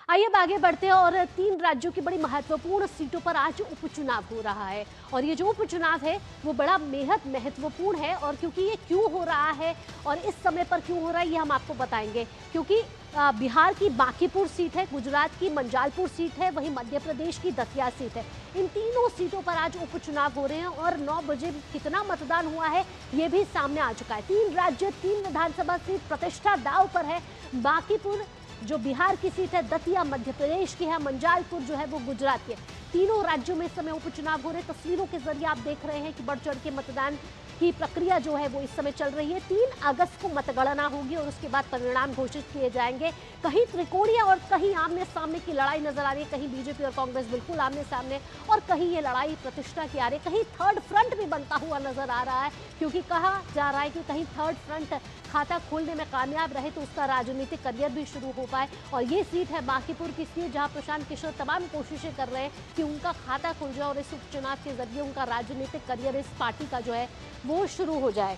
आइए अब आगे बढ़ते हैं और 3 राज्यों की बड़ी महत्वपूर्ण सीटों पर आज उपचुनाव हो रहा है। और ये जो उपचुनाव है वो बड़ा बेहद महत्वपूर्ण है। और क्योंकि ये क्यों हो रहा है और इस समय पर क्यों हो रहा है ये हम आपको बताएंगे। क्योंकि बिहार की बांकीपुर सीट है, गुजरात की मंजालपुर सीट है, वहीं मध्य प्रदेश की दतिया सीट है। इन तीनों सीटों पर आज उपचुनाव हो रहे हैं और 9 बजे कितना मतदान हुआ है ये भी सामने आ चुका है। 3 राज्य, 3 विधानसभा सीट प्रतिष्ठा दांव पर है। बांकीपुर जो बिहार की सीट है, दतिया मध्य प्रदेश की है, मंजालपुर जो है वो गुजरात की है। तीनों राज्यों में इस समय उपचुनाव हो रहे। तस्वीरों के जरिए आप देख रहे हैं कि बढ़ चढ़ के मतदान की प्रक्रिया जो है वो इस समय चल रही है। 3 अगस्त को मतगणना होगी और उसके बाद परिणाम घोषित किए जाएंगे। कहीं त्रिकोणीय और कहीं आमने सामने की लड़ाई नजर आ रही है। कहीं बीजेपी और कांग्रेस बिल्कुल आमने सामने और कहीं ये लड़ाई प्रतिष्ठा की आ रही है। कहीं थर्ड फ्रंट भी बनता हुआ नजर आ रहा है, क्योंकि कहा जा रहा है कि कहीं थर्ड फ्रंट खाता खोलने में कामयाब रहे तो उसका राजनीतिक करियर भी शुरू हो पाए। और ये सीट है बांकीपुर की सीट, जहां प्रशांत किशोर तमाम कोशिशें कर रहे हैं कि उनका खाता खुल जाए और इस उपचुनाव के जरिए उनका राजनीतिक करियर इस पार्टी का जो है वो शुरू हो जाए।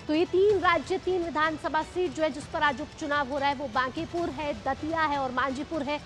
तो ये 3 राज्य, 3 विधानसभा सीट जो है जिस पर आज उपचुनाव हो रहा है वो बांकीपुर है, दतिया है और मांझीपुर है।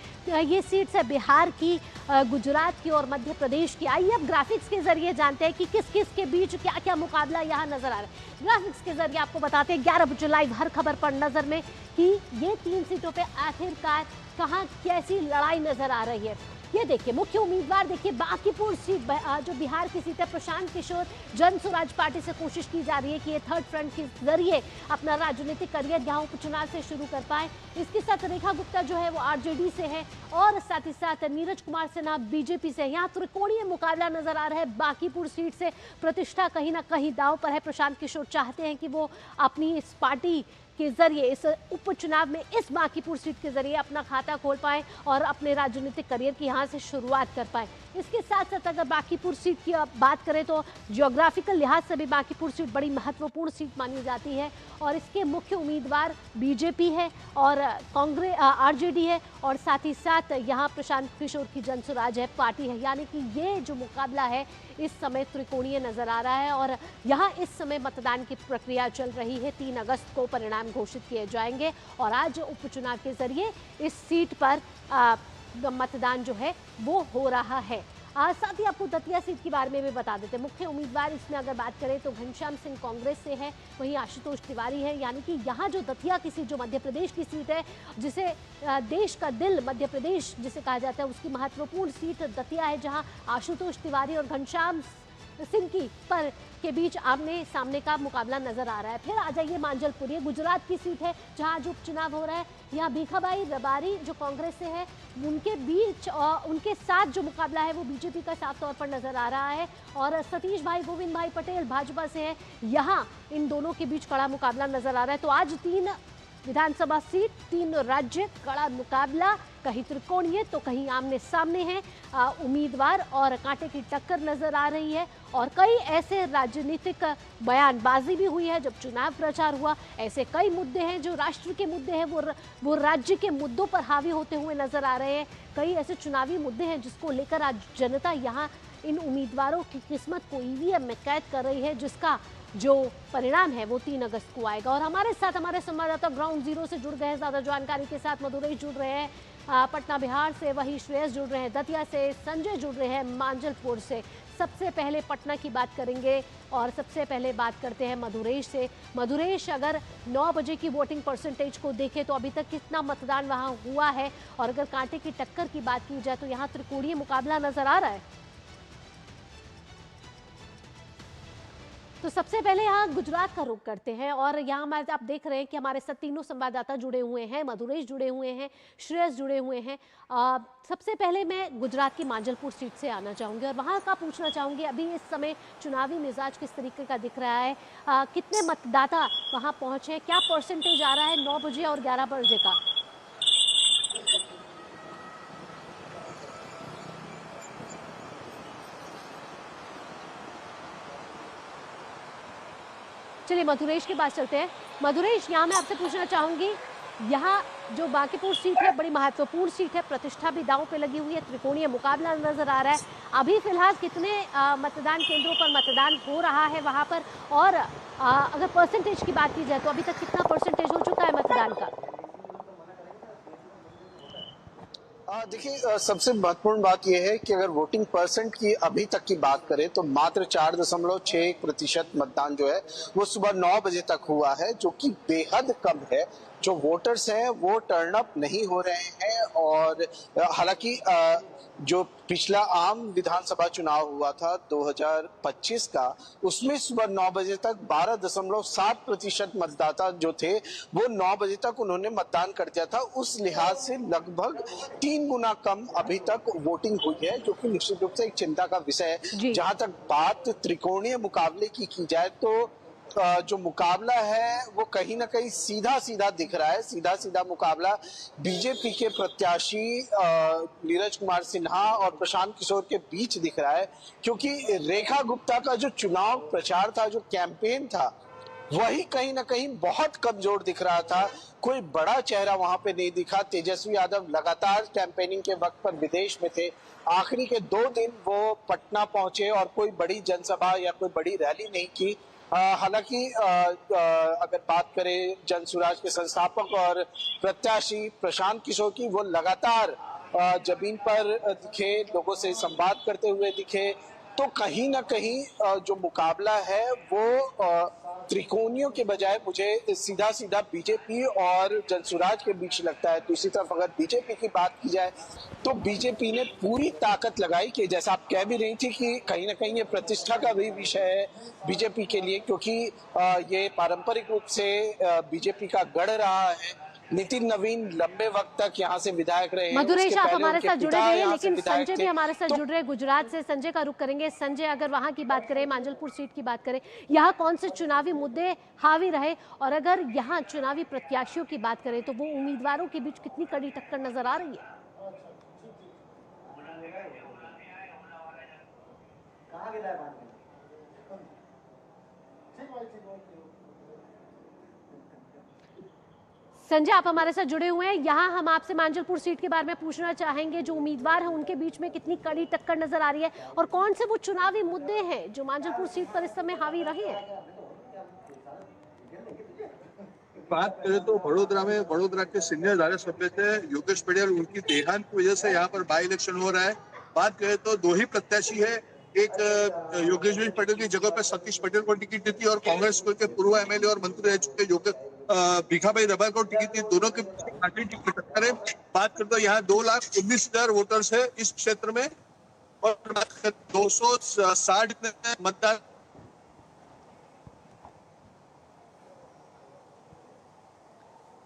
ये सीट्स है बिहार की, गुजरात की और मध्य प्रदेश की। आइए अब ग्राफिक्स के जरिए जानते हैं कि किस किस के बीच क्या क्या मुकाबला यहाँ नजर आ रहा है। ग्राफिक्स के जरिए आपको बताते हैं 11 बजे लाइव हर खबर पर नजर में कि ये 3 सीटों पर आखिरकार कहाँ कैसी लड़ाई नजर आ रही है। ये देखिए मुख्य उम्मीदवार, देखिए बांकीपुर सीट जो बिहार की सीट है, प्रशांत किशोर जन स्वराज पार्टी से कोशिश की जा रही है कि ये थर्ड फ्रंट के जरिए अपना राजनीतिक करियर यहाँ उपचुनाव से शुरू कर पाए। इसके साथ रेखा गुप्ता जो है वो आरजेडी से है और साथ ही साथ नीरज कुमार सिन्हा बीजेपी से। यहाँ त्रिकोणीय मुकाबला नजर आ रहा है। बांकीपुर सीट से प्रतिष्ठा कहीं ना कहीं दांव पर है। प्रशांत किशोर चाहते हैं कि वो अपनी इस पार्टी के जरिए इस उपचुनाव में इस बांकीपुर सीट के जरिए अपना खाता खोल पाएं और अपने राजनीतिक करियर की यहां से शुरुआत कर पाएं। इसके साथ साथ अगर बांकीपुर सीट की बात करें तो जियोग्राफिकल लिहाज से भी बांकीपुर सीट बड़ी महत्वपूर्ण सीट मानी जाती है और इसके मुख्य उम्मीदवार बीजेपी है और कांग्रेस आरजेडी है और साथ ही साथ यहाँ प्रशांत किशोर की जनसुराज है पार्टी है। यानी कि ये जो मुकाबला है इस समय त्रिकोणीय नजर आ रहा है और यहाँ इस समय मतदान की प्रक्रिया चल रही है। 3 अगस्त को परिणाम घोषित किए जाएंगे और आज उपचुनाव के जरिए इस सीट पर मतदान जो है वो हो रहा है। साथ ही आपको दतिया सीट के बारे में भी बता देते हैं। मुख्य उम्मीदवार इसमें अगर बात करें तो घनश्याम सिंह कांग्रेस से है, वहीं आशुतोष तिवारी है। यानी कि यहाँ जो दतिया की सीट जो मध्य प्रदेश की सीट है, जिसे देश का दिल मध्य प्रदेश जिसे कहा जाता है, उसकी महत्वपूर्ण सीट दतिया है, जहाँ आशुतोष तिवारी और घनश्याम सिंह की पर के बीच आमने सामने का मुकाबला नजर आ रहा है। फिर आ जाइए मांझलपुर, ये गुजरात की सीट है जहां आज उपचुनाव हो रहा है। यहाँ भीखाबाई रबारी जो कांग्रेस से है उनके बीच और उनके साथ जो मुकाबला है वो बीजेपी का साफ तौर पर नजर आ रहा है और सतीश भाई गोविंद भाई पटेल भाजपा से है। यहाँ इन दोनों के बीच कड़ा मुकाबला नजर आ रहा है। तो आज 3 विधानसभा सीट, 3 राज्य, कड़ा मुकाबला, कहीं त्रिकोणीय तो कहीं आमने सामने है उम्मीदवार और कांटे की टक्कर नजर आ रही है। और कई ऐसे राजनीतिक बयानबाजी भी हुई है जब चुनाव प्रचार हुआ। ऐसे कई मुद्दे हैं जो राष्ट्र के मुद्दे हैं, वो राज्य के मुद्दों पर हावी होते हुए नजर आ रहे हैं। कई ऐसे चुनावी मुद्दे हैं जिसको लेकर आज जनता यहाँ इन उम्मीदवारों की किस्मत को ईवीएम में कैद कर रही है, जिसका जो परिणाम है वो 3 अगस्त को आएगा। और हमारे साथ हमारे संवाददाता ग्राउंड जीरो से जुड़ गए हैं ज्यादा जानकारी के साथ। मधुरेश जुड़ रहे हैं पटना बिहार से, वही श्रेयस जुड़ रहे हैं दतिया से, संजय जुड़ रहे हैं मांझलपुर से। सबसे पहले पटना की बात करेंगे और सबसे पहले बात करते हैं मधुरेश से। मधुरेश, अगर 9 बजे की वोटिंग परसेंटेज को देखें तो अभी तक कितना मतदान वहां हुआ है और अगर कांटे की टक्कर की बात की जाए तो यहाँ त्रिकोणीय मुकाबला नजर आ रहा है। तो सबसे पहले यहाँ गुजरात का रुख करते हैं और यहाँ हमारे आप देख रहे हैं कि हमारे साथ तीनों संवाददाता जुड़े हुए हैं। मधुरेश जुड़े हुए हैं, श्रेयस जुड़े हुए हैं। सबसे पहले मैं गुजरात की मांझलपुर सीट से आना चाहूँगी और वहाँ का पूछना चाहूँगी अभी इस समय चुनावी मिजाज किस तरीके का दिख रहा है, कितने मतदाता वहाँ पहुँचे, क्या परसेंटेज आ रहा है 9 बजे और 11 बजे का? चलिए मधुरेश के पास चलते हैं। मधुरेश, यहाँ मैं आपसे पूछना चाहूंगी यहाँ जो बांकीपुर सीट है बड़ी महत्वपूर्ण सीट है, प्रतिष्ठा भी दांव पे लगी हुई है, त्रिकोणीय मुकाबला नजर आ रहा है। अभी फिलहाल कितने मतदान केंद्रों पर मतदान हो रहा है वहां पर, और अगर परसेंटेज की बात की जाए तो अभी तक कितना परसेंटेज हो चुका है मतदान का? देखिए, सबसे महत्वपूर्ण बात यह है कि अगर वोटिंग परसेंट की अभी तक की बात करें तो मात्र 4.61% मतदान जो है वो सुबह 9 बजे तक हुआ है, जो कि बेहद कम है। जो वोटर्स हैं वो टर्न अप नहीं हो रहे हैं, और हालांकि जो पिछला आम विधानसभा चुनाव हुआ था 2025 का, उसमें सुबह 9 बजे तक 12.7% मतदाता जो थे वो 9 बजे तक उन्होंने मतदान कर दिया था। उस लिहाज से लगभग 3 गुना कम अभी तक वोटिंग हुई है, जो कि निश्चित रूप से एक चिंता का विषय है। जहां तक बात त्रिकोणीय मुकाबले की जाए तो जो मुकाबला है वो कहीं ना कहीं सीधा सीधा दिख रहा है। सीधा सीधा मुकाबला बीजेपी के प्रत्याशी नीरज कुमार सिन्हा और प्रशांत किशोर के बीच दिख रहा है, क्योंकि रेखा गुप्ता का जो चुनाव प्रचार था, जो कैंपेन था, वही कहीं ना कहीं बहुत कमजोर दिख रहा था। कोई बड़ा चेहरा वहां पे नहीं दिखा। तेजस्वी यादव लगातार कैंपेनिंग के वक्त पर विदेश में थे। आखिरी के 2 दिन वो पटना पहुंचे और कोई बड़ी जनसभा या कोई बड़ी रैली नहीं की। हालांकि अगर बात करें जन सुराज के संस्थापक और प्रत्याशी प्रशांत किशोर की, वो लगातार जमीन पर दिखे, लोगों से संवाद करते हुए दिखे। तो कहीं ना कहीं जो मुकाबला है वो त्रिकोणियों के बजाय मुझे सीधा सीधा बीजेपी और जनसुराज के बीच लगता है। दूसरी तरफ अगर बीजेपी की बात की जाए तो बीजेपी ने पूरी ताकत लगाई कि जैसा आप कह भी रही थी कि कहीं ना कहीं ये प्रतिष्ठा का भी विषय है बीजेपी के लिए, क्योंकि ये पारंपरिक रूप से बीजेपी का गढ़ रहा है। नितिन नवीन लंबे वक्त तक यहाँ से विधायक रहे। मधुरेश, आप हमारे साथ जुड़े रहे, लेकिन संजय भी हमारे साथ जुड़ रहे गुजरात से। संजय का रुख करेंगे। संजय, अगर वहां की बात करें, मांजलपुर सीट की बात करें, यहाँ कौन से चुनावी मुद्दे हावी रहे, और अगर यहाँ चुनावी प्रत्याशियों की बात करें तो वो उम्मीदवारों के बीच कितनी कड़ी टक्कर नजर आ रही है? संजय, आप हमारे साथ जुड़े हुए हैं। यहाँ हम आपसे मांजलपुर सीट के बारे में पूछना चाहेंगे, जो उम्मीदवार हैं उनके बीच में कितनी कड़ी टक्कर नजर आ रही है, और कौन से वो चुनावी मुद्दे हैं जो मांजलपुर सीट पर इस समय हावी रहे हैं? बात करें तो वडोदरा के सीनियर धारासभ्य थे योगेश पटेल, उनकी देहांत की वजह से यहाँ पर बाई इलेक्शन हो रहा है। बात करें तो 2 ही प्रत्याशी है, एक योगेश पटेल की जगह पर सतीश पटेल को टिकट दी थी, और कांग्रेस के पूर्व एमएलए और मंत्री रह चुके भिखाभाई दबा को टिकट दी। दोनों के टक्कर है। बात करते तो यहाँ 2,19,000 वोटर्स है इस क्षेत्र में, और 260 मतदान।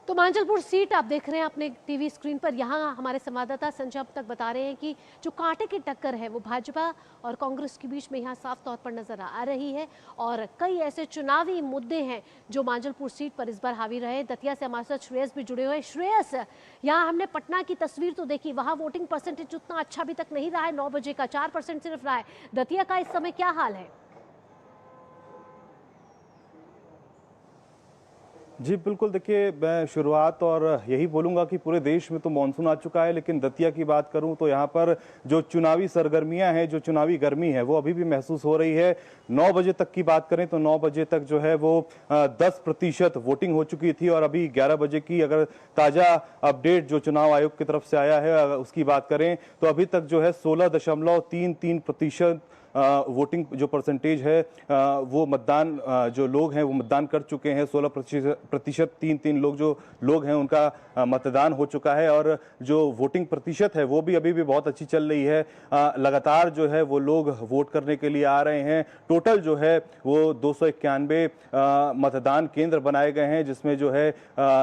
तो मांजलपुर सीट आप देख रहे हैं अपने टीवी स्क्रीन पर। यहाँ हमारे संवाददाता संजय अब तक बता रहे हैं कि जो कांटे की टक्कर है वो भाजपा और कांग्रेस के बीच में यहाँ साफ तौर पर नजर आ रही है, और कई ऐसे चुनावी मुद्दे हैं जो मांजलपुर सीट पर इस बार हावी रहे। दतिया से हमारे साथ श्रेयस भी जुड़े हुए। श्रेयस, यहाँ हमने पटना की तस्वीर तो देखी, वहाँ वोटिंग परसेंटेज उतना अच्छा अभी तक नहीं रहा है, 9 बजे का 4% सिर्फ रहा है। दतिया का इस समय क्या हाल है? जी बिल्कुल, देखिए मैं शुरुआत और यही बोलूंगा कि पूरे देश में तो मानसून आ चुका है, लेकिन दतिया की बात करूं तो यहाँ पर जो चुनावी सरगर्मियां हैं, जो चुनावी गर्मी है, वो अभी भी महसूस हो रही है। 9 बजे तक की बात करें तो 9 बजे तक जो है वो 10% वोटिंग हो चुकी थी, और अभी 11 बजे की अगर ताज़ा अपडेट जो चुनाव आयोग की तरफ से आया है उसकी बात करें तो अभी तक जो है 16.33% वोटिंग जो परसेंटेज है वो मतदान जो लोग हैं वो मतदान कर चुके हैं। 16% 3 लोग जो लोग हैं उनका मतदान हो चुका है, और जो वोटिंग प्रतिशत है वो भी अभी भी बहुत अच्छी चल रही है। लगातार जो है वो लोग वोट करने के लिए आ रहे हैं। टोटल जो है वो 291 मतदान केंद्र बनाए गए हैं, जिसमें जो है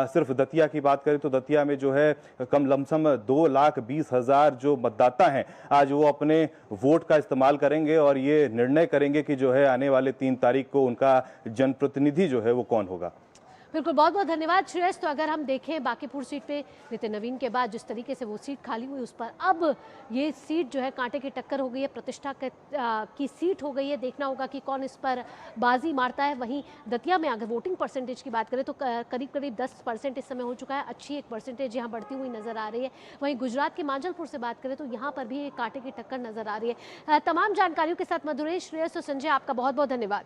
सिर्फ दतिया की बात करें तो दतिया में जो है कम लमसम 2,20,000 जो मतदाता हैं आज वो अपने वोट का इस्तेमाल करेंगे और ये निर्णय करेंगे कि जो है आने वाले 3 तारीख को उनका जनप्रतिनिधि जो है वो कौन होगा। बिल्कुल, बहुत बहुत धन्यवाद श्रेयस। तो अगर हम देखें बांकीपुर सीट पे नितिन नवीन के बाद जिस तरीके से वो सीट खाली हुई, उस पर अब ये सीट जो है कांटे की टक्कर हो गई है, प्रतिष्ठा की सीट हो गई है। देखना होगा कि कौन इस पर बाजी मारता है। वहीं दतिया में अगर वोटिंग परसेंटेज की बात करें तो करीब करीब 10% इस समय हो चुका है। अच्छी एक परसेंटेज यहाँ बढ़ती हुई नजर आ रही है। वहीं गुजरात के मांजलपुर से बात करें तो यहाँ पर भी कांटे की टक्कर नजर आ रही है। तमाम जानकारियों के साथ मधुरेश, श्रेयस और संजय, आपका बहुत बहुत धन्यवाद।